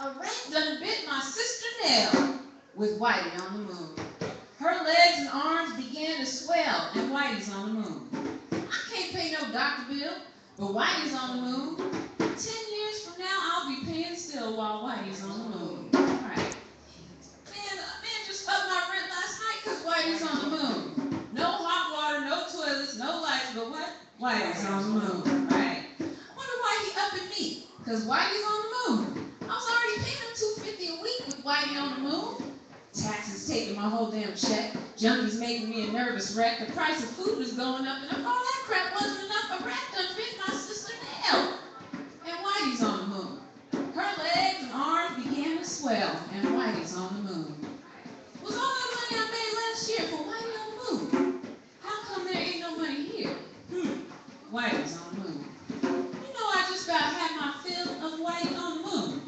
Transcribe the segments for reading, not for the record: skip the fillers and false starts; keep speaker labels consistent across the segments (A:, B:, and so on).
A: A rat done bit my sister Nell with Whitey on the moon. Her legs and arms began to swell, and Whitey's on the moon. I can't pay no doctor bill, but Whitey's on the moon. 10 years from now, I'll be paying still while Whitey's on the moon. All right. Man just upped my rent last night because Whitey's on the moon. No hot water, no toilets, no lights, but what? Whitey's on the moon. All right. I wonder why he upping me, because Whitey's on the moon. I was already paying him $250 a week with Whitey on the moon. Taxes taking my whole damn check. Junkies making me a nervous wreck. The price of food is going up, and if all that crap wasn't enough, a rat done bit my sister Nell. And Whitey's on the moon. Her legs and arms began to swell, and Whitey's on the moon. Was all that money I made last year for Whitey on the moon? How come there ain't no money here? Whitey's on the moon. You know, I just about had my fill of Whitey on the moon.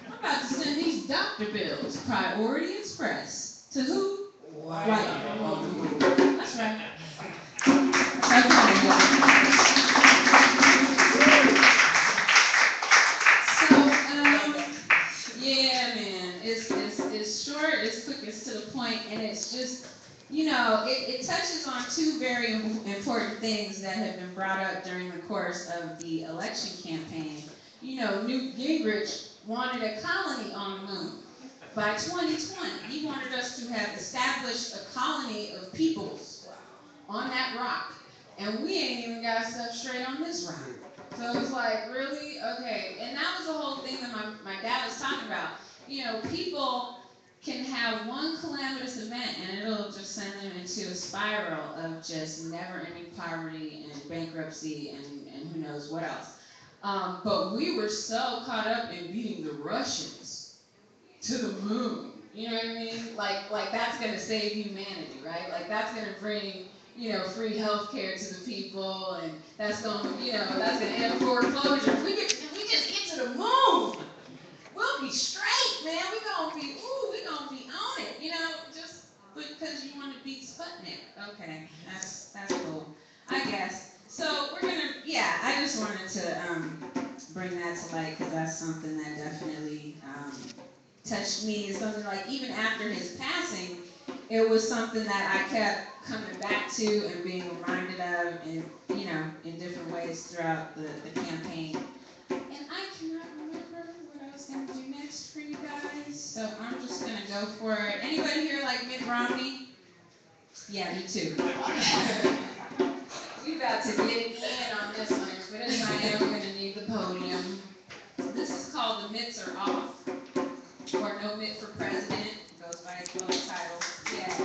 A: I'm about to send these doctor bills, Priority Express, to who? Whitey on the moon. That's right. Yeah, man, it's short, it's quick, it's to the point, and it's just, you know, it touches on two very important things that have been brought up during the course of the election campaign. You know, Newt Gingrich wanted a colony on the moon by 2020. He wanted us to have established a colony of peoples on that rock, and we ain't even got stuff straight on this rock. So it's like, really? Okay. And that was the whole thing that my dad was talking about. You know, people can have one calamitous event and it'll just send them into a spiral of just never-ending poverty and bankruptcy and who knows what else. But we were so caught up in beating the Russians to the moon. You know what I mean? Like that's going to save humanity, right? Like that's going to bring, you know, free health care to the people, and that's going to, you know, that's going to end foreclosure. If we just get to the moon, we'll be straight, man. We're going to be on it, you know, just because you want to beat Sputnik. Okay, that's cool, I guess. So we're going to, yeah, I just wanted to bring that to light because that's something that definitely touched me. It's something like even after his passing, it was something that I kept coming back to and being reminded of in, you know, in different ways throughout the campaign. And I cannot remember what I was going to do next for you guys, so I'm just going to go for it. Anybody here like Mitt Romney? Yeah, me too. We about to get it in on this one, but anyway, I am going to need the podium. This is called The Mitts Are Off, or No Mitt for President. It goes by its own title. Yeah. No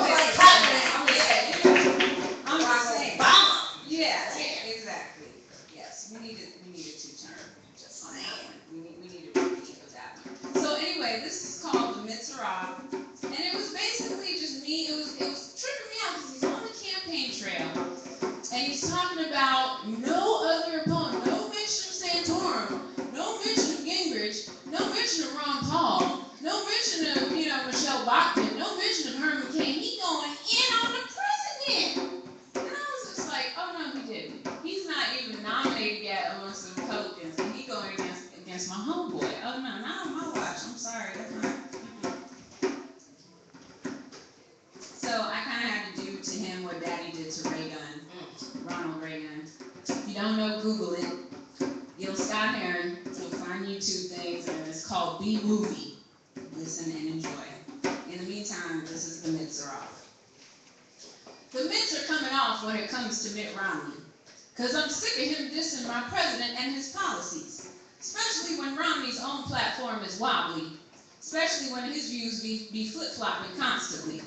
A: Mitt for President. I'm just saying. Yeah, exactly. Yes, we need a two-term. Just on that one. We need to repeat with that one. So anyway, this is called The Mitts Are Off, and it was basically just me. It was tripping me out because he's on the campaign trail, and he's talking about no other opponent, no mention of Santorum, no mention of Gingrich, no mention of Ron Paul, no mention of, you know, Michelle Bachmann, no mention of Herman Cain. He going in on the president. And I was just like, oh no, he didn't. He's not even nominated yet amongst the Republicans, and he going against my homeboy. Oh no, not on my watch. I'm sorry, that's not. So I kind of had to do to him what Daddy did to Reagan, Ronald Reagan. If you don't know, Google it. Gil Scott Heron. You'll find YouTube things, and it's called B Movie. Listen and enjoy. In the meantime, this is The Mitts Are Off. The mitts are coming off when it comes to Mitt Romney, because I'm sick of him dissing my president and his policies, especially when Romney's own platform is wobbly, especially when his views be flip-flopping constantly.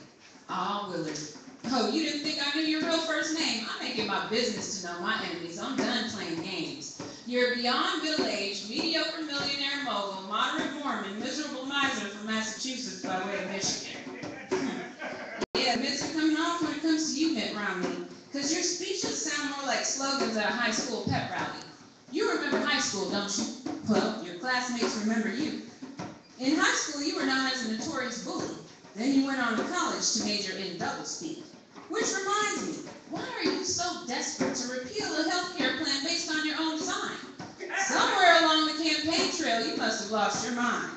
A: Ah, Willard. Oh, you didn't think I knew your real first name? I make it my business to know my enemies. I'm done playing games. You're beyond middle-aged, mediocre millionaire mogul, moderate Mormon, miserable miser from Massachusetts by way of Michigan. Yeah, mitts are coming off when it comes to you, Mitt Romney, because your speeches sound more like slogans at a high school pep rally. You remember high school, don't you? Well, your classmates remember you. In high school, you were known as a notorious bully. Then you went on to college to major in doublespeak. Which reminds me, why are you so desperate to repeal a health care plan based on your own design? Somewhere along the campaign have lost your mind.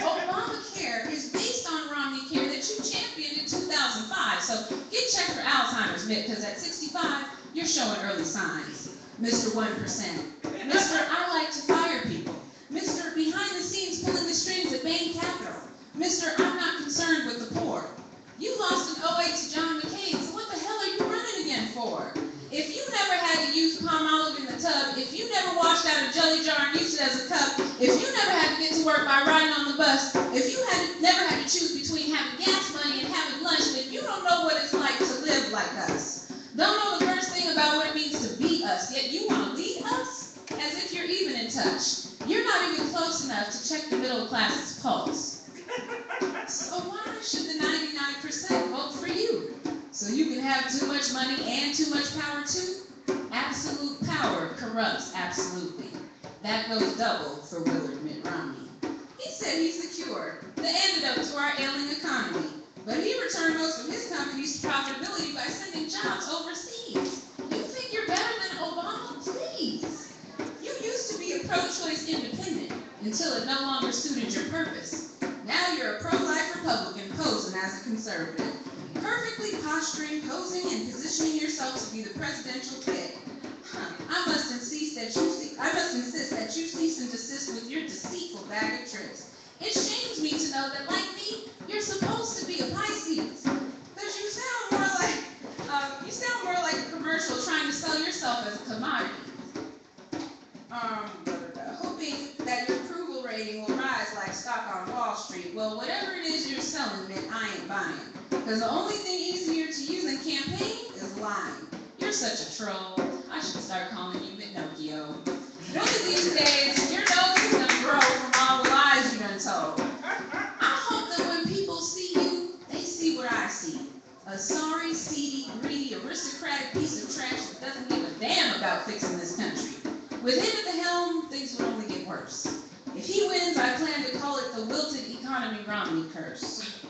A: Obamacare is based on Romney Care that you championed in 2005. So get checked for Alzheimer's, Mitt, because at 65, you're showing early signs. Mr. 1%. Mr. I like to fire people. Mr. Behind the scenes pulling the strings at Bain Capital. Mr. I'm not concerned with the poor. You lost in 08 to John McCain, so what the hell are you running again for? If you never had to use palm olive in the tub, if you never washed out a jelly jar and used it as a cup, if you never had to get to work by riding on the bus, if you never had to choose between having gas money and having lunch, then you don't know what it's like to live like us. Don't know the first thing about what it means to be us, yet you want to lead us as if you're even in touch. You're not even close enough to check the middle class's pulse. So why should the 99% vote for you? So you can have too much money and too much power too? Absolute power corrupts absolutely. That goes double for Willard Mitt Romney. He said he's the cure, the antidote to our ailing economy. But he returned most of his companies to profitability by sending jobs overseas. You think you're better than Obama? Please. You used to be a pro-choice independent until it no longer suited your purpose. Now you're a pro-life Republican posing as a conservative. Perfectly posturing, posing, and positioning yourself to be the presidential pick. I must insist that you cease and desist with your deceitful bag of tricks. It shames me to know that, like me, you're supposed to be a Pisces. Because you sound more like a commercial trying to sell yourself as a commodity. Hoping that your approval rating will rise like stock on Wall Street. Well, whatever it is you're selling, Mitt, I ain't buying. Because the only thing easier to use in campaign is lying. You're such a troll. I should start calling you Pinocchio. One of these days, your nose is gonna grow from all the lies you done told. I hope that when people see you, they see what I see. A sorry, seedy, greedy, aristocratic piece of trash that doesn't give a damn about fixing this country. With him at the helm, things will only get worse. If he wins, I plan to call it the wilted economy Romney curse.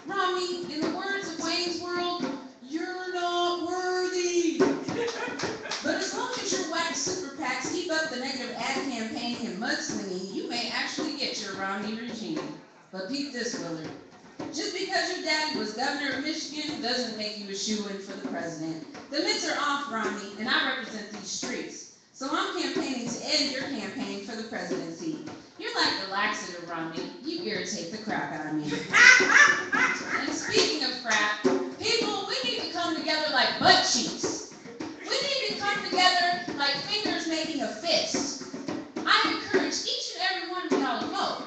A: Romney, in the words of Wayne's World, you're not worthy. But as long as your whack super PACs keep up the negative ad campaigning and mudslinging, you may actually get your Romney regime. But peep this, Willard. Just because your daddy was governor of Michigan doesn't make you a shoo-in for the president. The mitts are off, Romney, and I represent these streets. So I'm campaigning to end your campaign for the presidency. You're like the laxative, Romney. You irritate the crap out of me. And speaking of crap, people, we need to come together like butt cheeks. We need to come together like fingers making a fist. I encourage each and every one of y'all to vote.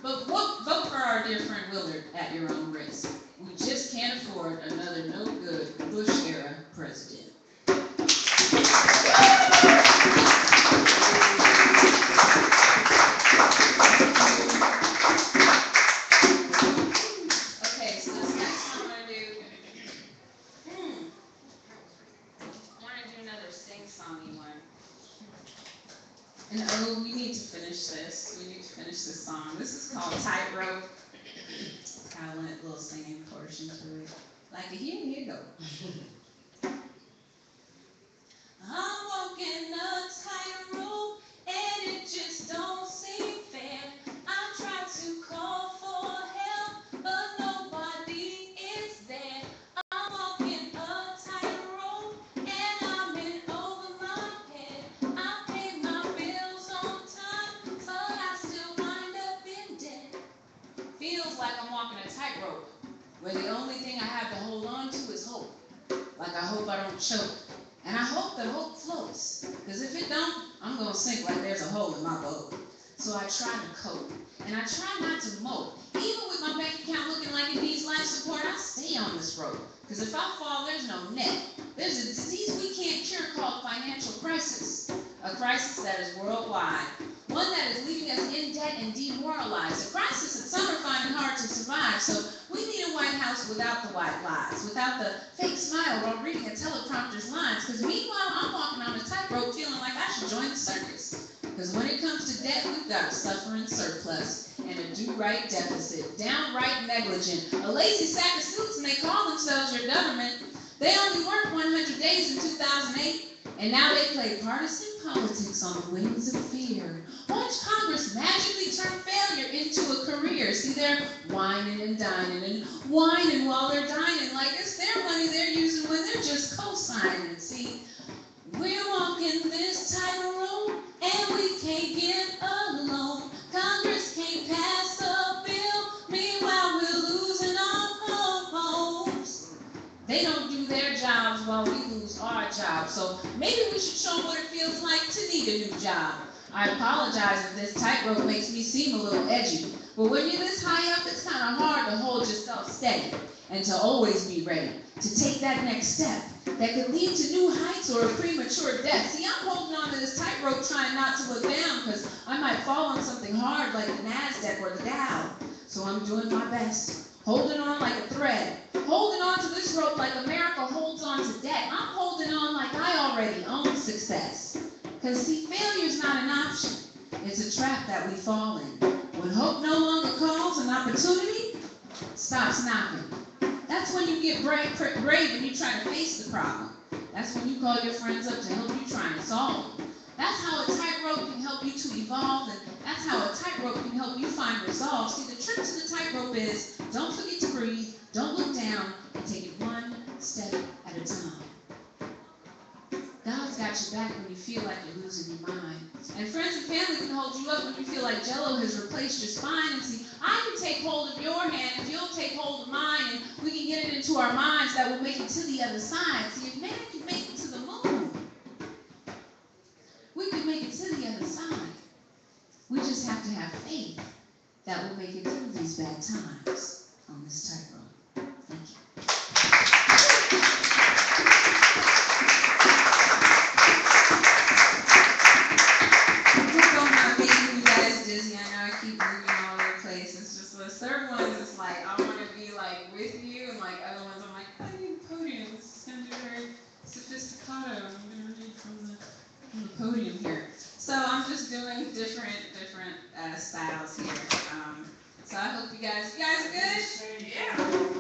A: But vote for our dear friend Willard at your own risk. We just can't afford another no-good Bush-era president. Okay, so this next one I'm going to do, I want to do another sing-songy one. And oh, we need to finish this. We need to finish this song. This is called Tightrope. It's got a little singing portion to it. Like a here you go. I'm walking a tightrope and it just don't seem fair. I tried to call for help, but nobody is there. I'm walking a tightrope and I'm in over my head. I pay my bills on time, but I still wind up in debt. Feels like I'm walking a tightrope, where the only thing I have to hold on to is hope. Like I hope I don't choke. And I hope that hope floats, because if it don't, I'm going to sink like there's a hole in my boat. So I try to cope, and I try not to mope. Even with my bank account looking like it needs life support, I stay on this rope. Because if I fall, there's no net. There's a disease we can't cure called financial crisis. A crisis that is worldwide. One that is leaving us in debt and demoralized. A crisis that some are finding hard to survive. So we need a White House without the white lies, without the fake smile while reading a teleprompter's lines. Because meanwhile, I'm walking on a tightrope feeling like I should join the circus. Because when it comes to debt, we've got a suffering surplus and a do-right deficit, downright negligent. A lazy sack of suits, and they call themselves your government. They only worked 100 days in 2008, and now they play partisan politics on the wings of fear. Watch Congress magically turn failure into a career. See, they're whining and dining and whining while they're dining like it's their money they're using when they're just co-signing. See, we're walking this tightrope and we can't get alone. Congress can't pass a bill, meanwhile we're losing our homes. They don't do their jobs while we lose our jobs. So maybe we should show them what it feels like to need a new job. I apologize if this tightrope makes me seem a little edgy, but when you're this high up, it's kind of hard to hold yourself steady and to always be ready to take that next step that could lead to new heights or a premature death. See, I'm holding on to this tightrope trying not to look down because I might fall on something hard like the NASDAQ or the Dow. So I'm doing my best, holding on like a thread, holding on to this rope like America holds on to debt. I'm holding on like I already own success. Because see, failure's not an option. It's a trap that we fall in. When hope no longer calls, an opportunity stops knocking. That's when you get brave and you try to face the problem. That's when you call your friends up to help you try and solve them. That's how a tightrope can help you to evolve, and that's how a tightrope can help you find resolve. See, the trick to the tightrope is don't forget to breathe, don't look down, and take it one step at a time. God's got your back when you feel like you're losing your mind. And friends and family can hold you up when you feel like Jell-O has replaced your spine. And see, I can take hold of your hand if you'll take hold of mine, and we can get it into our minds that will make it to the other side. See, if man can make it to the moon, we can make it to the other side. We just have to have faith that we'll make it through these bad times on this tightrope. Thank you. Dizzy. I know I keep moving all over the place. It's just the third one is just like I want to be like with you, and like other ones I'm like I need a podium. This is gonna be very sophisticato. I'm gonna read from the podium here. So I'm just doing different styles here. So I hope you guys are good. Yeah.